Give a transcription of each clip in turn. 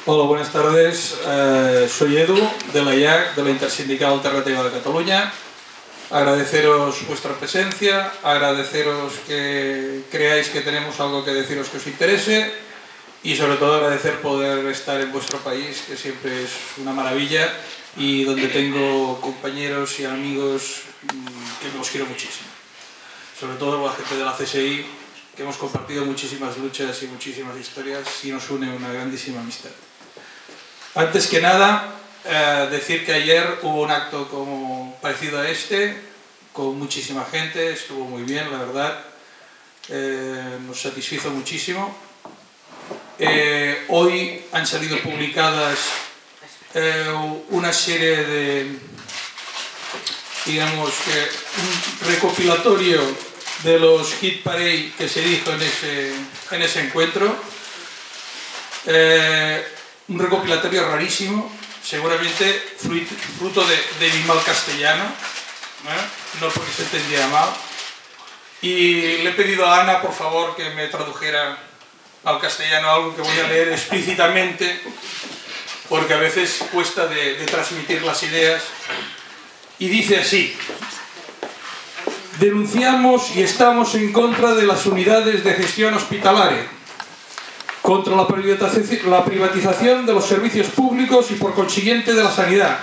Hola, buenas tardes. Soy Edu, de la IAC, de la Intersindical Alternativa de Cataluña. Agradeceros vuestra presencia, agradeceros que creáis que tenemos algo que deciros que os interese y sobre todo agradecer poder estar en vuestro país, que siempre es una maravilla y donde tengo compañeros y amigos que os quiero muchísimo. Sobre todo la gente de la CSI, que hemos compartido muchísimas luchas y muchísimas historias y nos une una grandísima amistad. Antes que nada, decir que ayer hubo un acto como parecido a este, con muchísima gente, estuvo muy bien, la verdad, nos satisfizo muchísimo. Hoy han salido publicadas una serie de, digamos que, un recopilatorio de los hit parade que se hizo en ese encuentro. Un recopilatorio rarísimo, seguramente fruto de mi mal castellano, no porque se entendiera mal. Y le he pedido a Ana, por favor, que me tradujera al castellano algo que voy a leer explícitamente, porque a veces cuesta de transmitir las ideas. Y dice así: denunciamos y estamos en contra de las unidades de gestión hospitalaria, contra la privatización de los servicios públicos y por consiguiente de la sanidad.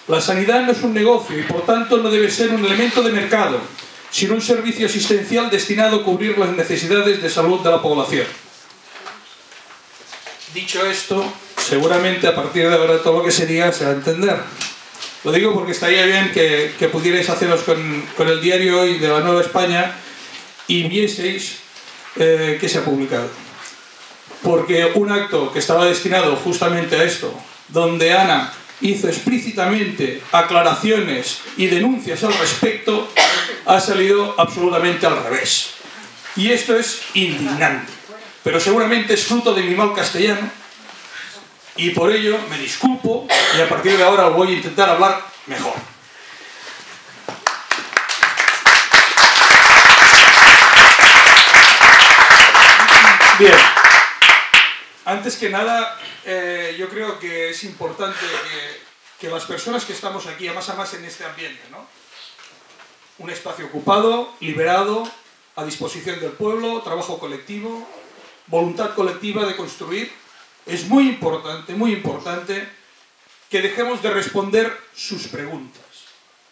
La sanidad no es un negocio y por tanto no debe ser un elemento de mercado, sino un servicio asistencial destinado a cubrir las necesidades de salud de la población. Dicho esto, seguramente a partir de ahora todo lo que se diga se va a entender. Lo digo porque estaría bien que pudierais haceros con el diario hoy de la Nueva España y vieseis que se ha publicado. Porque un acto que estaba destinado justamente a esto, donde Ana hizo explícitamente aclaraciones y denuncias al respecto, ha salido absolutamente al revés. Y esto es indignante. Pero seguramente es fruto de mi mal castellano y por ello me disculpo y a partir de ahora voy a intentar hablar mejor. Bien. Antes que nada, yo creo que es importante que las personas que estamos aquí, además en este ambiente, ¿no? Un espacio ocupado, liberado, a disposición del pueblo, trabajo colectivo, voluntad colectiva de construir, es muy importante que dejemos de responder sus preguntas.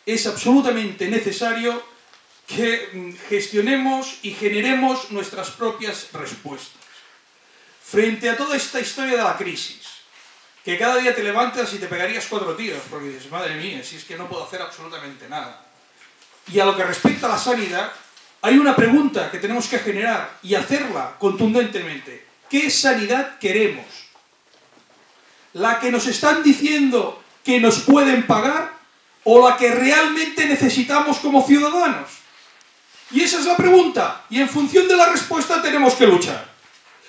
Es absolutamente necesario que gestionemos y generemos nuestras propias respuestas. Frente a toda esta historia de la crisis, que cada día te levantas y te pegarías 4 tiros, porque dices, madre mía, si es que no puedo hacer absolutamente nada. Y a lo que respecta a la sanidad, hay una pregunta que tenemos que generar y hacerla contundentemente. ¿Qué sanidad queremos? ¿La que nos están diciendo que nos pueden pagar o la que realmente necesitamos como ciudadanos? Y esa es la pregunta, y en función de la respuesta tenemos que luchar.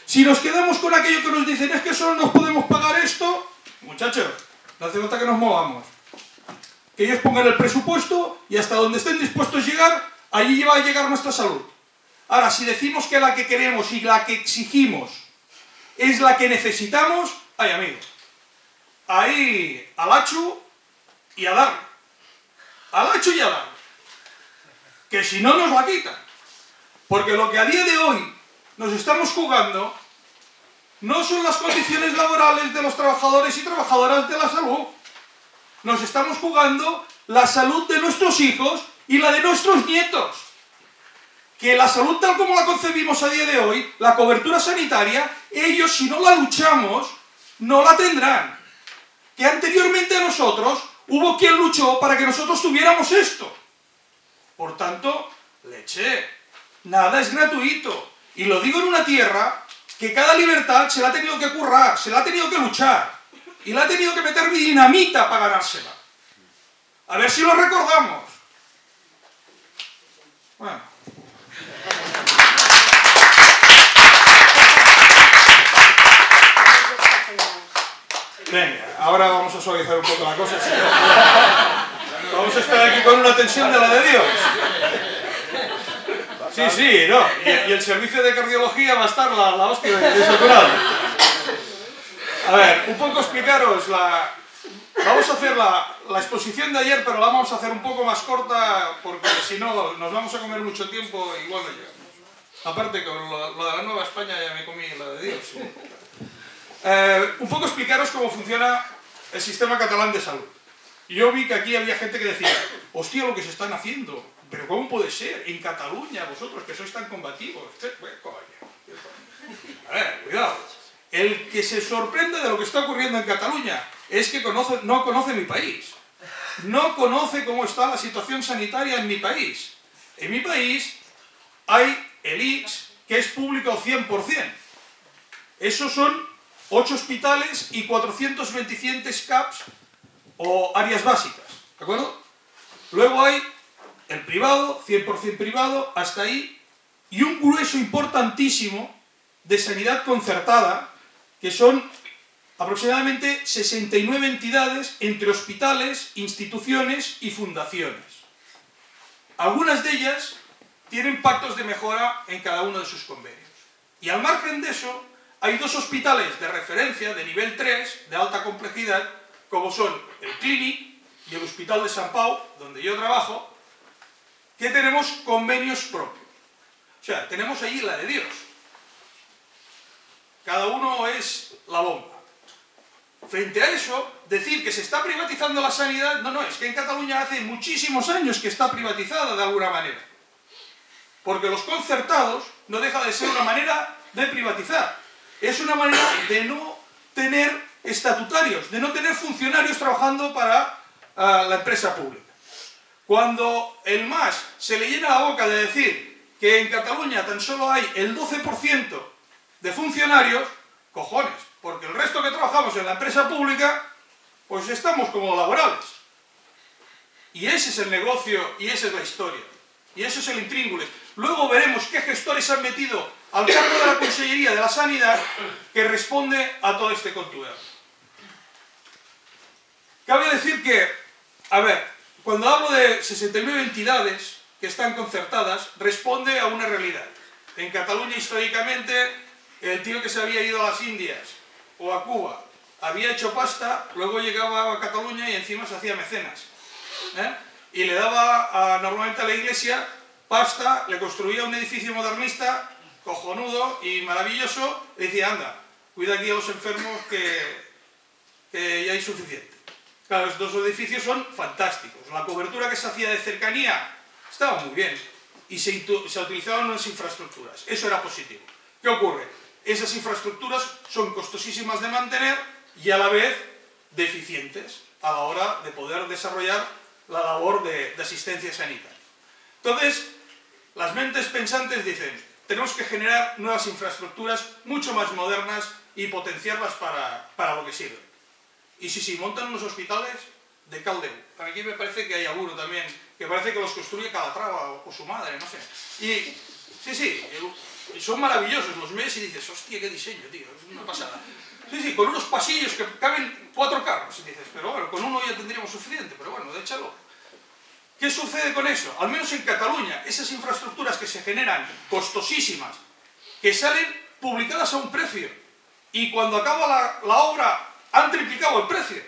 Si nos quedamos con aquello que nos dicen, es que solo nos podemos pagar esto, muchachos, no hace falta que nos movamos. Que ellos pongan el presupuesto y hasta donde estén dispuestos a llegar, allí va a llegar nuestra salud. Ahora, si decimos que la que queremos y la que exigimos es la que necesitamos, ay amigo, ahí al hachu y a darle. Al hachu y a darle. Que si no nos la quitan. Porque lo que a día de hoy nos estamos jugando no son las condiciones laborales de los trabajadores y trabajadoras de la salud. Nos estamos jugando la salud de nuestros hijos y la de nuestros nietos. Que la salud tal como la concebimos a día de hoy, la cobertura sanitaria, ellos si no la luchamos, no la tendrán. Que anteriormente a nosotros hubo quien luchó para que nosotros tuviéramos esto. Por tanto, leche, nada es gratuito. Y lo digo en una tierra que cada libertad se la ha tenido que currar, se la ha tenido que luchar. Y la ha tenido que meter dinamita para ganársela. A ver si lo recordamos. Bueno. Venga, ahora vamos a suavizar un poco la cosa. Vamos a estar aquí con una tensión de la de Dios. Sí, sí, no. Y el servicio de cardiología va a estar la hostia de saturado. A ver, un poco explicaros la... Vamos a hacer la exposición de ayer, pero la vamos a hacer un poco más corta, porque si no nos vamos a comer mucho tiempo y igual no llegamos. Aparte, con lo de la Nueva España ya me comí la de Dios. ¿Sí? Un poco explicaros cómo funciona el sistema catalán de salud. Yo vi que aquí había gente que decía, hostia, lo que se están haciendo, pero ¿cómo puede ser? En Cataluña, vosotros que sois tan combativos. A ver, cuidado. El que se sorprende de lo que está ocurriendo en Cataluña es que no conoce mi país. No conoce cómo está la situación sanitaria en mi país. En mi país hay el ICS, que es público al 100%. Esos son 8 hospitales y 427 CAPs o áreas básicas, ¿de acuerdo? Luego hay el privado, 100% privado, hasta ahí, y un grueso importantísimo de sanidad concertada, que son aproximadamente 69 entidades entre hospitales, instituciones y fundaciones. Algunas de ellas tienen pactos de mejora en cada uno de sus convenios. Y al margen de eso, hay 2 hospitales de referencia de nivel 3, de alta complejidad, como son el Clínic y el Hospital de Sant Pau, donde yo trabajo, que tenemos convenios propios. O sea, tenemos allí la de Dios. Cada uno es la bomba. Frente a eso, decir que se está privatizando la sanidad, no, es que en Cataluña hace muchísimos años que está privatizada de alguna manera. Porque los concertados no deja de ser una manera de privatizar. Es una manera de no tener estatutarios, de no tener funcionarios trabajando para la empresa pública. Cuando el MAS se le llena la boca de decir que en Cataluña tan solo hay el 12% de funcionarios, cojones, porque el resto que trabajamos en la empresa pública, pues estamos como laborales. Y ese es el negocio y esa es la historia. Y eso es el intríngulis. Luego veremos qué gestores han metido al cargo de la Consellería de la Sanidad que responde a todo este contubernio. Cabe decir que, a ver, cuando hablo de 69 entidades que están concertadas, responde a una realidad. En Cataluña, históricamente, el tío que se había ido a las Indias o a Cuba había hecho pasta, luego llegaba a Cataluña y encima se hacía mecenas. Y le daba normalmente a la iglesia pasta, le construía un edificio modernista, cojonudo y maravilloso, le decía, anda, cuida aquí a los enfermos que ya hay suficiente. Claro, estos edificios son fantásticos. La cobertura que se hacía de cercanía estaba muy bien y se utilizaban unas infraestructuras. Eso era positivo. ¿Qué ocurre? Esas infraestructuras son costosísimas de mantener y a la vez deficientes a la hora de poder desarrollar la labor de asistencia sanitaria. Entonces, las mentes pensantes dicen, tenemos que generar nuevas infraestructuras mucho más modernas y potenciarlas para lo que sirven. Y si montan unos hospitales de Caldeu. Aquí me parece que hay alguno también, que parece que los construye Calatrava o su madre, no sé. Y sí, son maravillosos, los ves y dices, hostia, qué diseño, tío, es una pasada. Sí, con unos pasillos que caben 4 carros, y dices, pero bueno, con uno ya tendríamos suficiente, pero bueno, échalo. ¿Qué sucede con eso? Al menos en Cataluña, esas infraestructuras que se generan costosísimas, que salen publicadas a un precio, y cuando acaba la obra han triplicado el precio,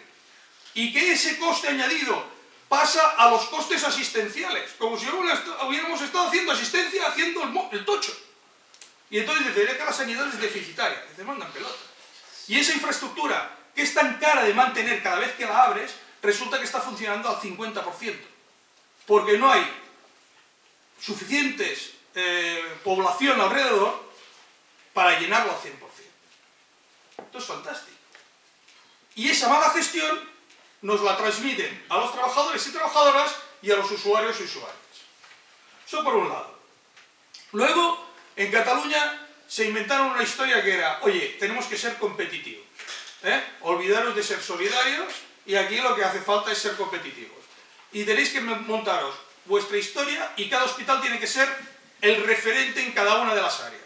y que ese coste añadido pasa a los costes asistenciales, como si hubiéramos estado haciendo asistencia haciendo el tocho. Y entonces dice, que la sanidad es deficitaria, te mandan pelota. Y esa infraestructura, que es tan cara de mantener cada vez que la abres, resulta que está funcionando al 50%. Porque no hay suficientes población alrededor para llenarlo al 100%. Esto es fantástico. Y esa mala gestión nos la transmiten a los trabajadores y trabajadoras y a los usuarios y usuarias. Eso por un lado. Luego, en Cataluña se inventaron una historia que era, oye, tenemos que ser competitivos. Olvidaros de ser solidarios y aquí lo que hace falta es ser competitivos. Y tenéis que montaros vuestra historia y cada hospital tiene que ser el referente en cada una de las áreas.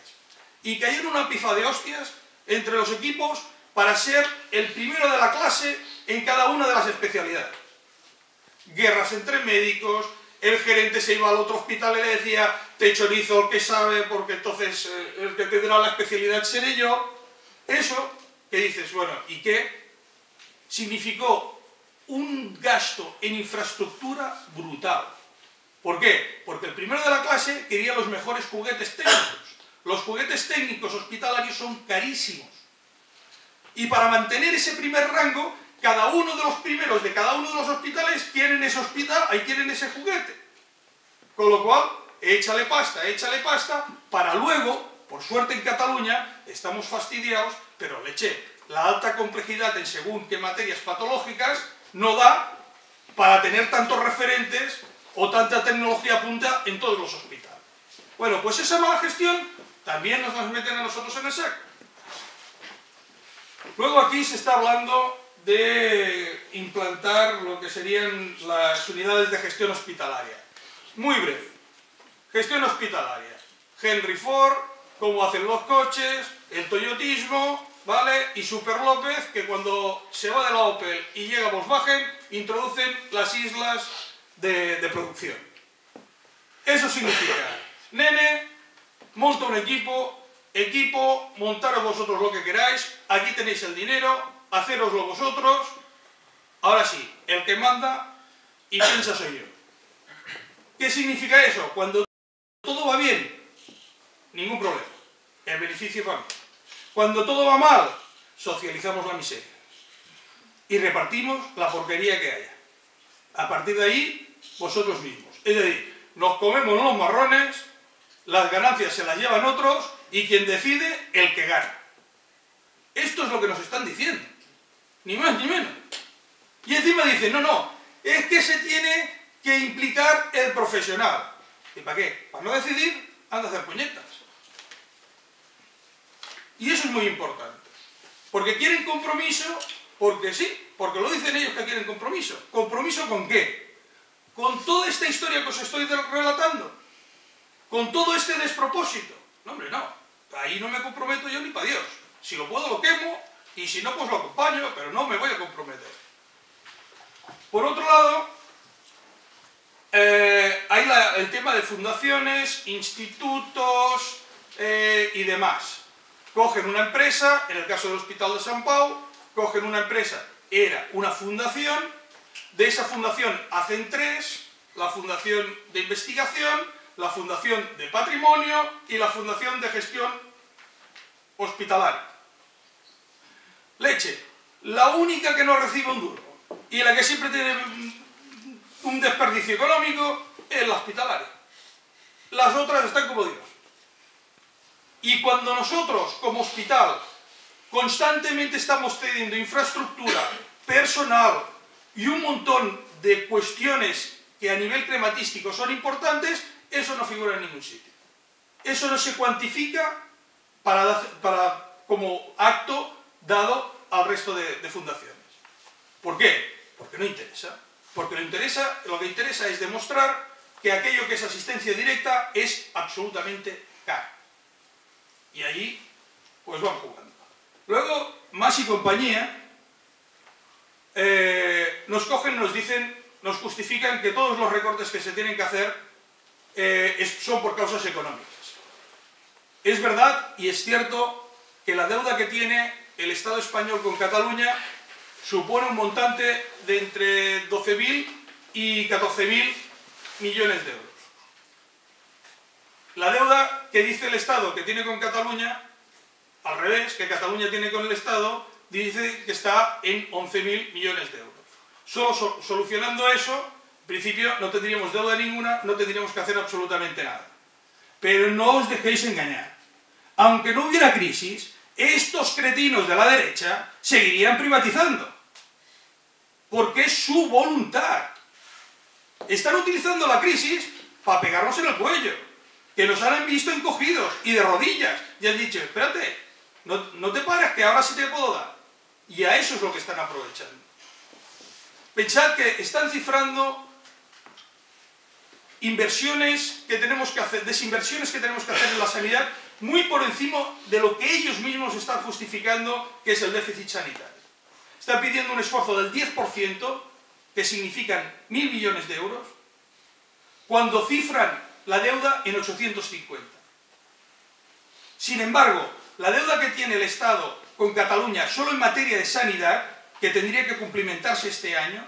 Y caer una pifa de hostias entre los equipos para ser el primero de la clase en cada una de las especialidades. Guerras entre médicos, el gerente se iba al otro hospital y le decía, te chorizo el que sabe, porque entonces el que tendrá la especialidad seré yo. Eso que dices, bueno, ¿y qué? Significó un gasto en infraestructura brutal. ¿Por qué? Porque el primero de la clase quería los mejores juguetes técnicos. Los juguetes técnicos hospitalarios son carísimos. Y para mantener ese primer rango, cada uno de los primeros de cada uno de los hospitales quieren ese hospital, ahí quieren ese juguete. Con lo cual, échale pasta, para luego, por suerte en Cataluña, estamos fastidiados, pero leche, la alta complejidad en según qué materias patológicas no da para tener tantos referentes o tanta tecnología punta en todos los hospitales. Bueno, pues esa mala gestión también nos meten a nosotros en el saco. Luego aquí se está hablando de implantar lo que serían las unidades de gestión hospitalaria. Muy breve. Gestión hospitalaria. Henry Ford, cómo hacen los coches, el toyotismo, ¿vale? Y Super López, que cuando se va de la Opel y llega a Volkswagen, introducen las islas de producción. Eso significa, nene, monta un equipo, montaros vosotros lo que queráis, aquí tenéis el dinero, hacéroslo vosotros, ahora sí, el que manda y piensa soy yo. ¿Qué significa eso? Cuando todo va bien, ningún problema, el beneficio va bien. Cuando todo va mal, socializamos la miseria y repartimos la porquería que haya. A partir de ahí, vosotros mismos. Es decir, nos comemos los marrones, las ganancias se las llevan otros y quien decide, el que gana. Esto es lo que nos están diciendo. Ni más ni menos. Y encima dicen, no, es que se tiene que implicar el profesional. ¿Y para qué? Para no decidir, anda a hacer puñetas. Y eso es muy importante. Porque quieren compromiso, porque sí, porque lo dicen ellos que quieren compromiso. ¿Compromiso con qué? Con toda esta historia que os estoy relatando. Con todo este despropósito. No, hombre, no. Ahí no me comprometo yo ni para Dios. Si lo puedo lo quemo y si no pues lo acompaño, pero no me voy a comprometer. Por otro lado, hay el tema de fundaciones, institutos y demás. Cogen una empresa, en el caso del Hospital de Sant Pau, cogen una empresa, era una fundación, de esa fundación hacen tres, la fundación de investigación, la fundación de patrimonio y la fundación de gestión hospitalaria. Leche, la única que no recibe un duro y la que siempre tiene un desperdicio económico es la hospitalaria. Las otras están como Dios. Y cuando nosotros, como hospital, constantemente estamos cediendo infraestructura, personal y un montón de cuestiones que a nivel crematístico son importantes, eso no figura en ningún sitio. Eso no se cuantifica como acto dado al resto de fundaciones. ¿Por qué? Porque no interesa. Porque lo que interesa es demostrar que aquello que es asistencia directa es absolutamente caro. Y allí, pues van jugando. Luego, Mas y compañía nos cogen, nos dicen, nos justifican que todos los recortes que se tienen que hacer son por causas económicas. Es verdad y es cierto que la deuda que tiene el Estado español con Cataluña supone un montante de entre 12.000 y 14.000 millones de euros. La deuda que dice el Estado que tiene con Cataluña, al revés, que Cataluña tiene con el Estado, dice que está en 11.000 millones de euros. Solo solucionando eso, en principio no tendríamos deuda ninguna, no tendríamos que hacer absolutamente nada. Pero no os dejéis engañar. Aunque no hubiera crisis, estos cretinos de la derecha seguirían privatizando. Porque es su voluntad. Están utilizando la crisis para pegarnos en el cuello. Que nos han visto encogidos y de rodillas. Y han dicho, espérate, no te pares que ahora sí te puedo dar. Y a eso es lo que están aprovechando. Pensad que están cifrando inversiones que tenemos que hacer, desinversiones que tenemos que hacer en la sanidad, muy por encima de lo que ellos mismos están justificando, que es el déficit sanitario. Están pidiendo un esfuerzo del 10%, que significan 1.000 millones de euros, cuando cifran la deuda en 850. Sin embargo, la deuda que tiene el Estado con Cataluña solo en materia de sanidad, que tendría que cumplimentarse este año,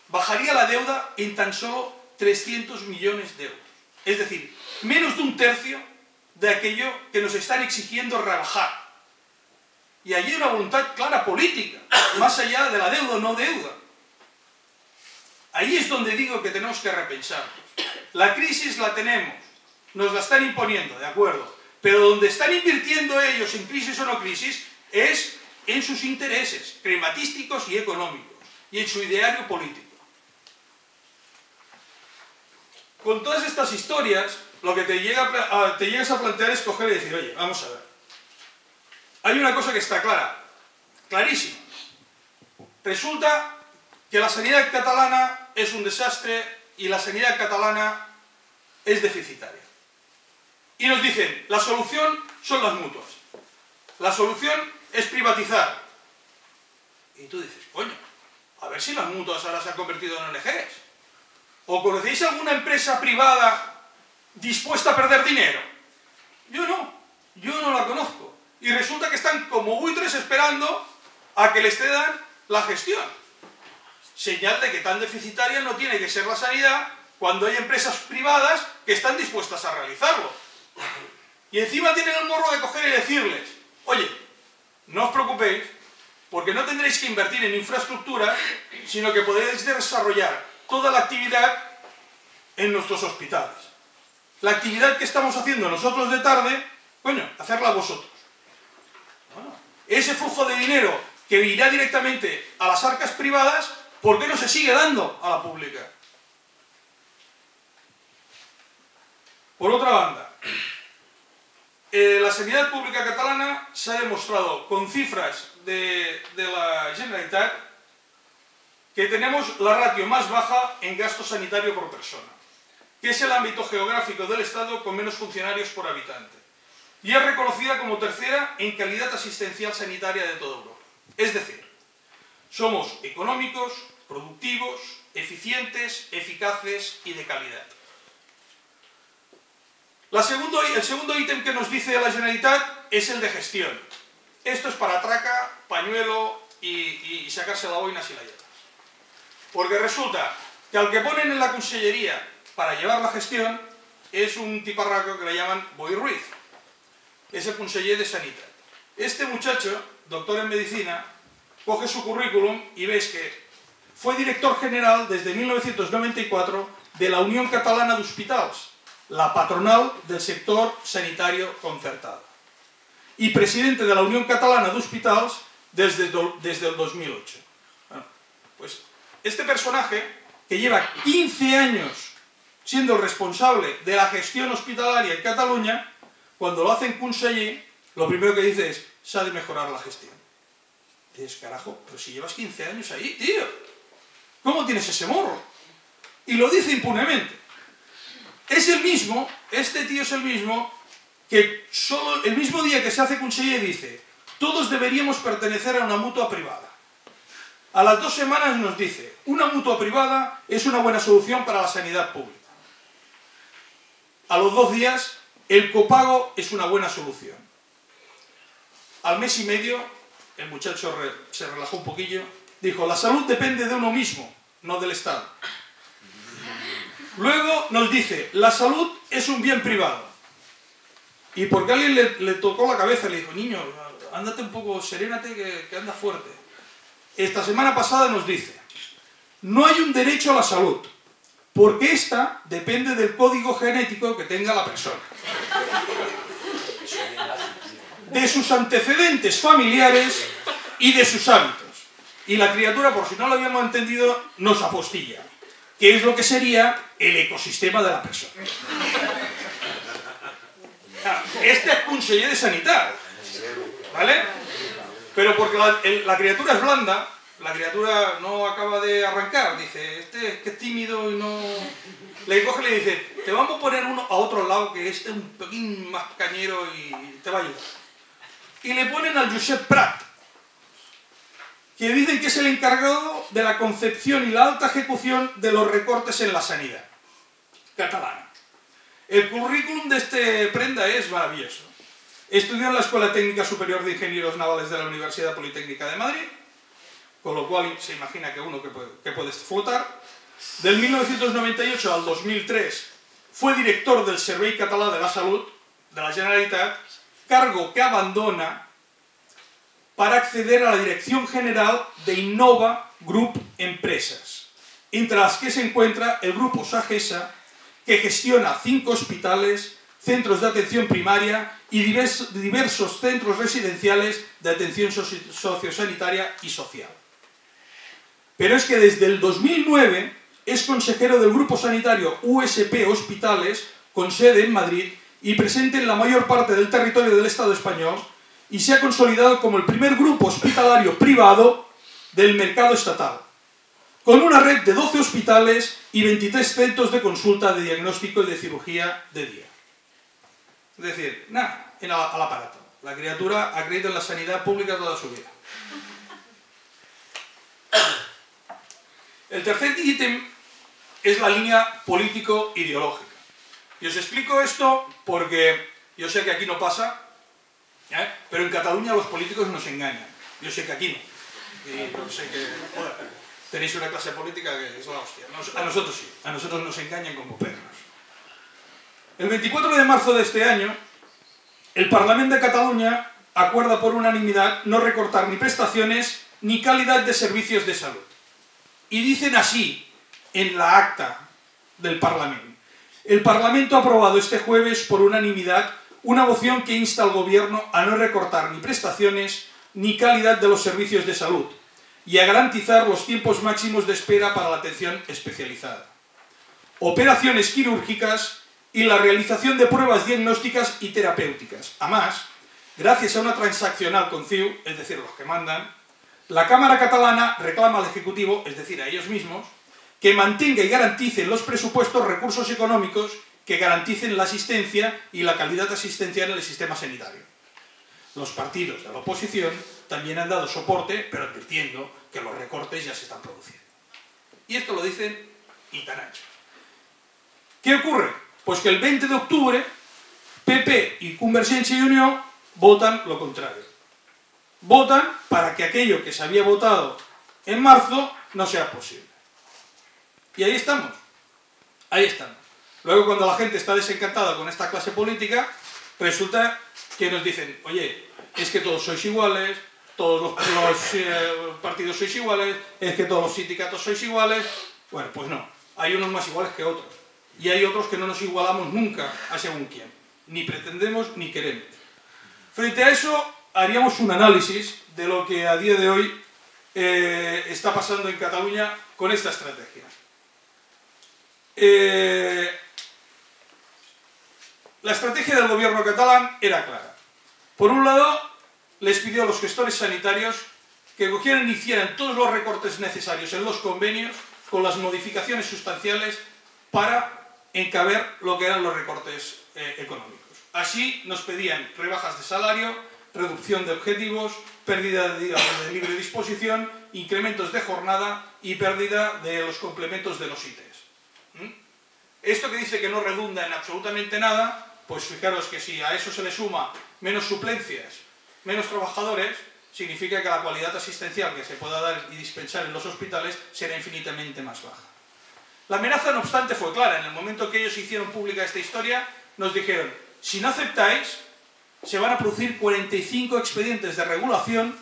bajaría la deuda en tan solo 300 millones de euros. Es decir, menos de un tercio de aquello que nos están exigiendo rebajar. Y allí hay una voluntad clara política, más allá de la deuda o no deuda. Ahí es donde digo que tenemos que repensar. La crisis la tenemos, nos la están imponiendo, de acuerdo, pero donde están invirtiendo ellos en crisis o no crisis es en sus intereses crematísticos y económicos y en su ideario político. Con todas estas historias, lo que te llegas a plantear es coger y decir, oye, vamos a ver. Hay una cosa que está clara, clarísima. Resulta que la sanidad catalana es un desastre y la sanidad catalana es deficitaria. Y nos dicen, la solución son las mutuas. La solución es privatizar. Y tú dices, coño, a ver si las mutuas ahora se han convertido en ONGs. ¿O conocéis alguna empresa privada dispuesta a perder dinero? Yo no la conozco. Y resulta que están como buitres esperando a que les cedan la gestión. Señal de que tan deficitaria no tiene que ser la sanidad cuando hay empresas privadas que están dispuestas a realizarlo. Y encima tienen el morro de coger y decirles, oye, no os preocupéis, porque no tendréis que invertir en infraestructura, sino que podéis desarrollar toda la actividad en nuestros hospitales. La actividad que estamos haciendo nosotros de tarde, coño, hacerla vosotros. Bueno, ese flujo de dinero que irá directamente a las arcas privadas, ¿por qué no se sigue dando a la pública? Por otra banda, la sanidad pública catalana se ha demostrado con cifras de la Generalitat que tenemos la ratio más baja en gasto sanitario por persona, que es el ámbito geográfico del Estado con menos funcionarios por habitante, y es reconocida como tercera en calidad asistencial sanitaria de toda Europa. Es decir, somos económicos, productivos, eficientes, eficaces y de calidad. El segundo ítem que nos dice la Generalitat es el de gestión. Esto es para traca, pañuelo y sacarse la boina si la llevas. Porque resulta que al que ponen en la consellería para llevar la gestión es un tiparraco que le llaman Boi Ruiz. Es el conseller de Sanitat. Este muchacho, doctor en medicina, coge su currículum y ves que fue director general desde 1994 de la Unión Catalana d'Hospitals, la patronal del sector sanitario concertado, y presidente de la Unión Catalana d'Hospitals desde el 2008. Bueno, pues este personaje, que lleva 15 años siendo el responsable de la gestión hospitalaria en Cataluña, cuando lo hacen conseller, lo primero que dice es, se ha de mejorar la gestión. Y dices, carajo, pero si llevas 15 años ahí, tío, ¿cómo tienes ese morro? Y lo dice impunemente. Es el mismo, este tío es el mismo, que solo el mismo día que se hace conseller dice, todos deberíamos pertenecer a una mutua privada. A las 2 semanas nos dice, una mutua privada es una buena solución para la sanidad pública. A los 2 días, el copago es una buena solución. Al mes y medio, el muchacho se relajó un poquillo, dijo, la salud depende de uno mismo, no del Estado. Luego nos dice, la salud es un bien privado. Y porque alguien le tocó la cabeza, le dijo, niño, ándate un poco, serénate que anda fuerte. Esta semana pasada nos dice, no hay un derecho a la salud, porque esta depende del código genético que tenga la persona, de sus antecedentes familiares y de sus hábitos. Y la criatura, por si no lo habíamos entendido, nos apostilla, que es lo que sería el ecosistema de la persona. Este es conseller de Sanitat, ¿vale? Pero porque la criatura es blanda, la criatura no acaba de arrancar, dice, este es que es tímido y no... Le coge y le dice, te vamos a poner uno a otro lado que este es un poquín más cañero y te va a ayudar. Y le ponen al Josep Prat, que dicen que es el encargado de la concepción y la alta ejecución de los recortes en la sanidad catalana. El currículum de este prenda es maravilloso. Estudió en la Escuela Técnica Superior de Ingenieros Navales de la Universidad Politécnica de Madrid, con lo cual se imagina que uno que puede flotar. Del 1998 al 2003 fue director del Servei Català de la Salut de la Generalitat, cargo que abandona para acceder a la Dirección General de Innova Group Empresas, entre las que se encuentra el grupo Sagesa, que gestiona 5 hospitales, centros de atención primaria y diversos centros residenciales de atención sociosanitaria y social. Pero es que desde el 2009 es consejero del grupo sanitario USP Hospitales, con sede en Madrid y presente en la mayor parte del territorio del Estado español, y se ha consolidado como el primer grupo hospitalario privado del mercado estatal, con una red de 12 hospitales y 23 centros de consulta, de diagnóstico y de cirugía de día. Es decir, nada, al aparato. La criatura ha creído en la sanidad pública toda su vida. El tercer ítem es la línea político-ideológica. Y os explico esto porque yo sé que aquí no pasa, pero en Cataluña los políticos nos engañan. Yo sé que aquí no. Y yo sé que tenéis una clase política que es la hostia. A nosotros sí, a nosotros nos engañan como perros. El 24 de marzo de este año, el Parlamento de Cataluña acuerda por unanimidad no recortar ni prestaciones ni calidad de servicios de salud. Y dicen así en la acta del Parlamento. El Parlamento ha aprobado este jueves por unanimidad una moción que insta al Gobierno a no recortar ni prestaciones ni calidad de los servicios de salud y a garantizar los tiempos máximos de espera para la atención especializada, operaciones quirúrgicas y la realización de pruebas diagnósticas y terapéuticas. Además, gracias a una transaccional con CiU, es decir, los que mandan, la Cámara Catalana reclama al Ejecutivo, es decir, a ellos mismos, que mantenga y garantice en los presupuestos recursos económicos que garanticen la asistencia y la calidad asistencial en el sistema sanitario. Los partidos de la oposición también han dado soporte, pero advirtiendo que los recortes ya se están produciendo. Y esto lo dicen y tan ancho. ¿Qué ocurre? Pues que el 20 de octubre PP y Convergencia y Unió votan lo contrario. Votan para que aquello que se había votado en marzo no sea posible. Y ahí estamos. Ahí estamos. Luego, cuando la gente está desencantada con esta clase política, resulta que nos dicen, oye, es que todos sois iguales, todos los partidos sois iguales, es que todos los sindicatos sois iguales. Bueno, pues no. Hay unos más iguales que otros. Y hay otros que no nos igualamos nunca a según quién. Ni pretendemos ni queremos. Frente a eso, haríamos un análisis de lo que a día de hoy está pasando en Cataluña con esta estrategia. La estrategia del gobierno catalán era clara. Por un lado, les pidió a los gestores sanitarios que cogieran y hicieran todos los recortes necesarios en los convenios con las modificaciones sustanciales para encaber lo que eran los recortes económicos. Así nos pedían rebajas de salario, reducción de objetivos, pérdida de días de libre disposición, incrementos de jornada y pérdida de los complementos de los ITES. Esto que dice que no redunda en absolutamente nada, pues fijaros que si a eso se le suma menos suplencias, menos trabajadores, significa que la calidad asistencial que se pueda dar y dispensar en los hospitales será infinitamente más baja. La amenaza, no obstante, fue clara. En el momento que ellos hicieron pública esta historia, nos dijeron, si no aceptáis, se van a producir 45 expedientes de regulación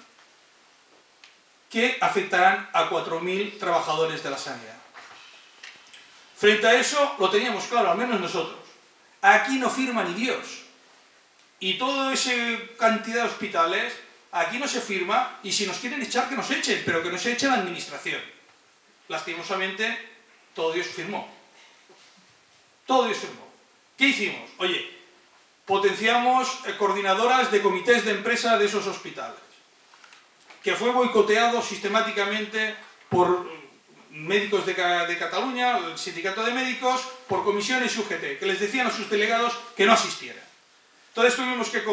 que afectarán a 4.000 trabajadores de la sanidad. Frente a eso, lo teníamos claro, al menos nosotros. Aquí no firma ni Dios. Y toda esa cantidad de hospitales, aquí no se firma, y si nos quieren echar, que nos echen, pero que nos eche la administración. Lastimosamente, todo Dios firmó. Todo Dios firmó. ¿Qué hicimos? Oye, potenciamos coordinadoras de comités de empresa de esos hospitales, que fue boicoteado sistemáticamente por médicos de Cataluña, el sindicato de médicos, por comisiones y UGT, que les decían a sus delegados que no asistieran. Entonces tuvimos que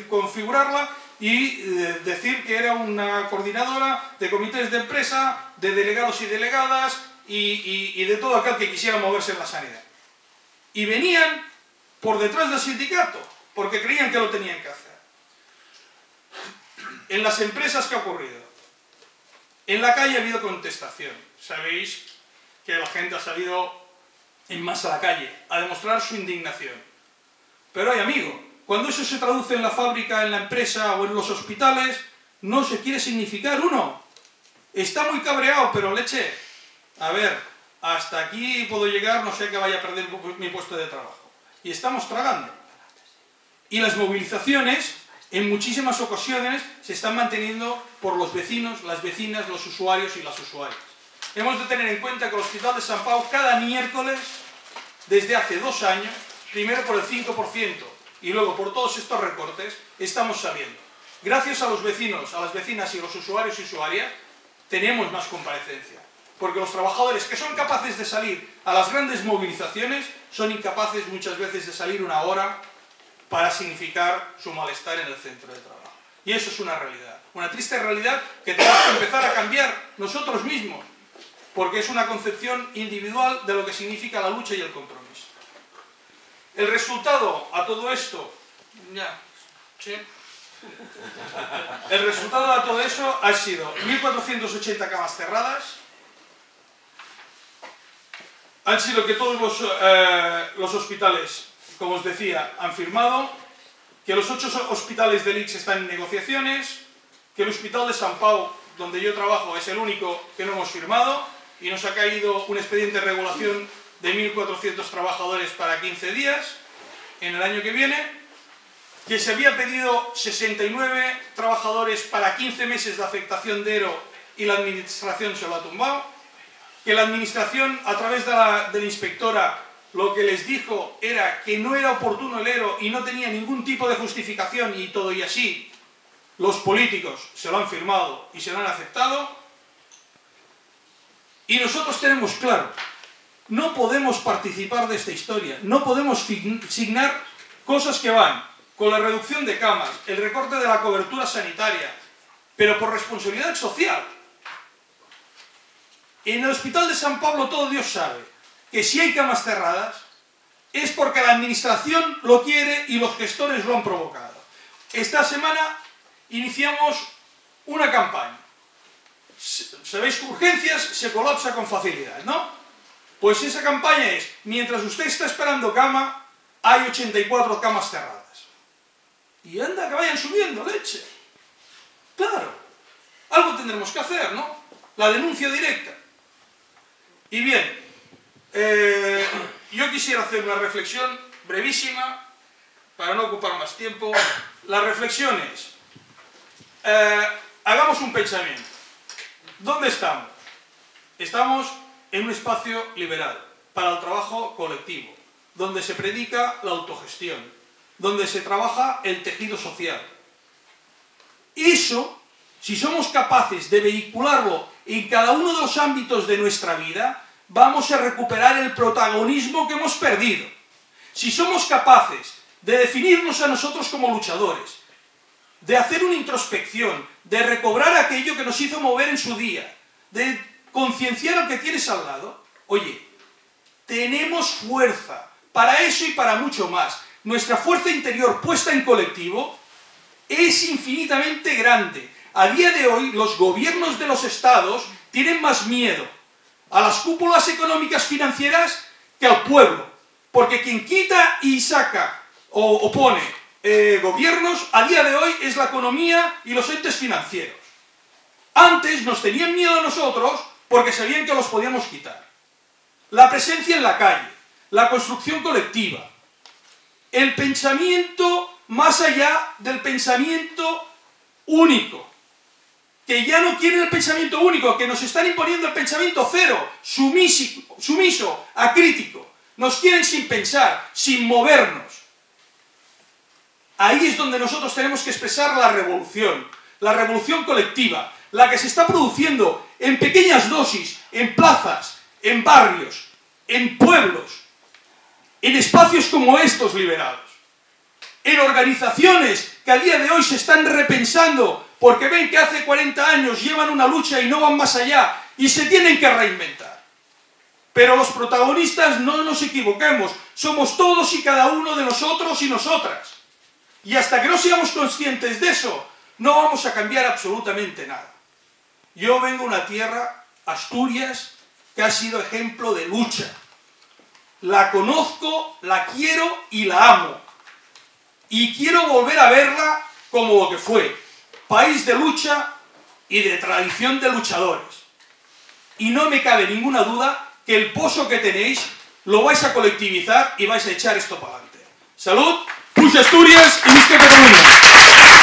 configurarla y decir que era una coordinadora de comités de empresa, de delegados y delegadas y de todo aquel que quisiera moverse en la sanidad. Y venían por detrás del sindicato porque creían que lo tenían que hacer. En las empresas, ¿qué ha ocurrido? En la calle ha habido contestación. Sabéis que la gente ha salido en masa a la calle a demostrar su indignación. Pero ay, amigo, cuando eso se traduce en la fábrica, en la empresa o en los hospitales, no se quiere significar uno. Está muy cabreado, pero leche, a ver, hasta aquí puedo llegar, no sé que vaya a perder mi puesto de trabajo. Y estamos tragando. Y las movilizaciones, en muchísimas ocasiones, se están manteniendo por los vecinos, las vecinas, los usuarios y las usuarias. Hemos de tener en cuenta que el Hospital de Sant Pau cada miércoles, desde hace 2 años, primero por el 5% y luego por todos estos recortes, estamos saliendo. Gracias a los vecinos, a las vecinas y los usuarios y usuarias, tenemos más comparecencia. Porque los trabajadores que son capaces de salir a las grandes movilizaciones son incapaces muchas veces de salir 1 hora para significar su malestar en el centro de trabajo. Y eso es una realidad. Una triste realidad que tenemos que empezar a cambiar nosotros mismos. Porque es una concepción individual de lo que significa la lucha y el compromiso. El resultado a todo esto... El resultado a todo eso ha sido 1.480 camas cerradas. Han sido que todos los hospitales, como os decía, han firmado, que los 8 hospitales del ICS están en negociaciones, que el Hospital de Sant Pau, donde yo trabajo, es el único que no hemos firmado, y nos ha caído un expediente de regulación de 1.400 trabajadores para 15 días en el año que viene, que se había pedido 69 trabajadores para 15 meses de afectación de ERO y la administración se lo ha tumbado, que la administración, a través de la inspectora, lo que les dijo era que no era oportuno el ERO y no tenía ningún tipo de justificación y todo y así, los políticos se lo han firmado y se lo han aceptado. Y nosotros tenemos claro, no podemos participar de esta historia, no podemos signar cosas que van con la reducción de camas, el recorte de la cobertura sanitaria, pero por responsabilidad social. En el Hospital de Sant Pablo todo Dios sabe que si hay camas cerradas es porque la administración lo quiere y los gestores lo han provocado. Esta semana iniciamos una campaña. Sabéis que urgencias se colapsa con facilidad, ¿no? Pues esa campaña es, mientras usted está esperando cama, hay 84 camas cerradas. Y anda, que vayan subiendo, leche. Claro, algo tendremos que hacer, ¿no? La denuncia directa. Y bien, yo quisiera hacer una reflexión brevísima, para no ocupar más tiempo. La reflexión es, hagamos un pensamiento. ¿Dónde estamos? Estamos en un espacio liberal para el trabajo colectivo, donde se predica la autogestión, donde se trabaja el tejido social. Eso, si somos capaces de vehicularlo en cada uno de los ámbitos de nuestra vida, vamos a recuperar el protagonismo que hemos perdido. Si somos capaces de definirnos a nosotros como luchadores, de hacer una introspección, de recobrar aquello que nos hizo mover en su día, de concienciar al que tienes al lado, oye, tenemos fuerza para eso y para mucho más. Nuestra fuerza interior puesta en colectivo es infinitamente grande. A día de hoy, los gobiernos de los estados tienen más miedo a las cúpulas económicas financieras que al pueblo. Porque quien quita y saca o pone gobiernos, a día de hoy es la economía y los entes financieros. Antes nos tenían miedo a nosotros porque sabían que los podíamos quitar. La presencia en la calle, la construcción colectiva, el pensamiento más allá del pensamiento único, que ya no quieren el pensamiento único, que nos están imponiendo el pensamiento cero, sumiso, acrítico. Nos quieren sin pensar, sin movernos. Ahí es donde nosotros tenemos que expresar la revolución colectiva, la que se está produciendo en pequeñas dosis, en plazas, en barrios, en pueblos, en espacios como estos liberados, en organizaciones que a día de hoy se están repensando porque ven que hace 40 años llevan una lucha y no van más allá y se tienen que reinventar. Pero los protagonistas, no nos equivoquemos, somos todos y cada uno de nosotros y nosotras. Y hasta que no seamos conscientes de eso, no vamos a cambiar absolutamente nada. Yo vengo de una tierra, Asturias, que ha sido ejemplo de lucha. La conozco, la quiero y la amo. Y quiero volver a verla como lo que fue. País de lucha y de tradición de luchadores. Y no me cabe ninguna duda que el pozo que tenéis lo vais a colectivizar y vais a echar esto para adelante. ¡Salud! ¡Puix Asturias y visca Catalunya!